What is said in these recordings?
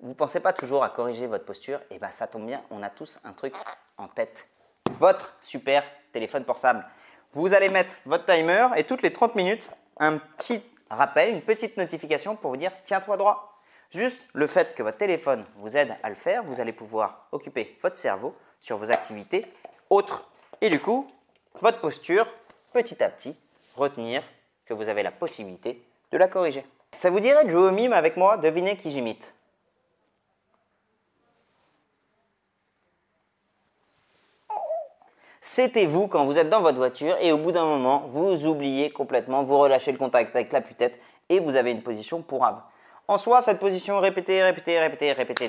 vous ne pensez pas toujours à corriger votre posture, et bien ça tombe bien, on a tous un truc en tête. Votre super téléphone portable. Vous allez mettre votre timer et toutes les 30 minutes, un petit rappel, une petite notification pour vous dire « tiens-toi droit ». Juste le fait que votre téléphone vous aide à le faire, vous allez pouvoir occuper votre cerveau sur vos activités autres. Et du coup, votre posture, petit à petit, retenir que vous avez la possibilité de la corriger. Ça vous dirait de jouer au mime avec moi? Devinez qui j'imite. C'était vous quand vous êtes dans votre voiture et au bout d'un moment, vous oubliez complètement, vous relâchez le contact avec l'appui-tête et vous avez une position pourrave. En soi, cette position répétée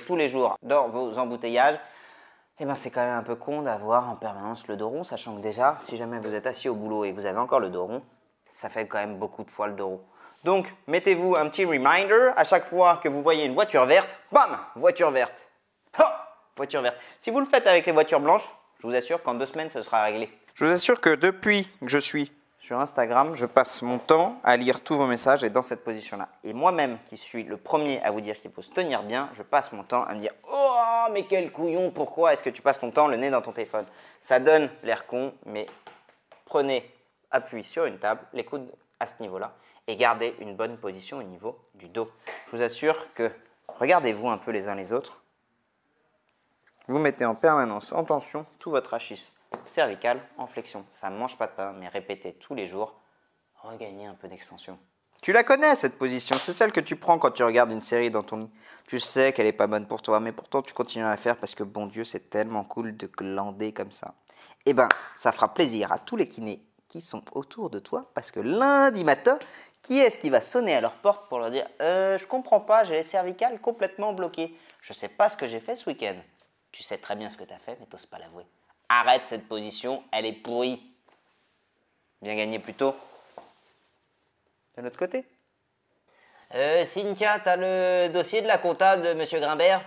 tous les jours dans vos embouteillages, eh ben, c'est quand même un peu con d'avoir en permanence le dos rond, sachant que déjà, si jamais vous êtes assis au boulot et que vous avez encore le dos rond, ça fait quand même beaucoup de fois le dos rond. Donc, mettez-vous un petit reminder à chaque fois que vous voyez une voiture verte, bam, voiture verte. Ha, voiture verte. Si vous le faites avec les voitures blanches, je vous assure qu'en 2 semaines, ce sera réglé. Je vous assure que depuis que je suis sur Instagram, je passe mon temps à lire tous vos messages et dans cette position-là. Et moi-même, qui suis le premier à vous dire qu'il faut se tenir bien, je passe mon temps à me dire « Oh, mais quel couillon, pourquoi est-ce que tu passes ton temps le nez dans ton téléphone ?» Ça donne l'air con, mais prenez appui sur une table, les coudes à ce niveau-là, et gardez une bonne position au niveau du dos. Je vous assure que, regardez-vous un peu les uns les autres, vous mettez en permanence en tension tout votre rachis cervical en flexion. Ça ne mange pas de pain, mais répétez tous les jours, regagnez un peu d'extension. Tu la connais cette position, c'est celle que tu prends quand tu regardes une série dans ton lit. Tu sais qu'elle n'est pas bonne pour toi, mais pourtant tu continues à la faire parce que bon Dieu, c'est tellement cool de glander comme ça. Eh bien, ça fera plaisir à tous les kinés qui sont autour de toi parce que lundi matin, qui est-ce qui va sonner à leur porte pour leur dire « Je comprends pas, j'ai les cervicales complètement bloquées. Je ne sais pas ce que j'ai fait ce week-end. » Tu sais très bien ce que tu as fait, mais tu n'oses pas l'avouer. Arrête cette position, elle est pourrie. Bien gagné plus tôt. De l'autre côté. Cynthia, tu as le dossier de la compta de M. Grimbert?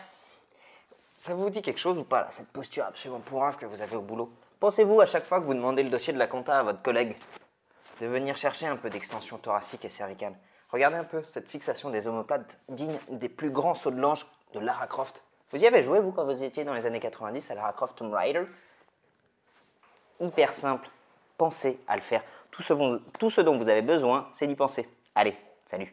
Ça vous dit quelque chose ou pas, là, cette posture absolument pourrave que vous avez au boulot? Pensez-vous à chaque fois que vous demandez le dossier de la compta à votre collègue de venir chercher un peu d'extension thoracique et cervicale? Regardez un peu cette fixation des omoplates digne des plus grands sauts de l'ange de Lara Croft. Vous y avez joué, vous, quand vous étiez dans les années 90 à Lara Croft Tomb Raider? Hyper simple. Pensez à le faire. Tout ce dont vous avez besoin, c'est d'y penser. Allez, salut!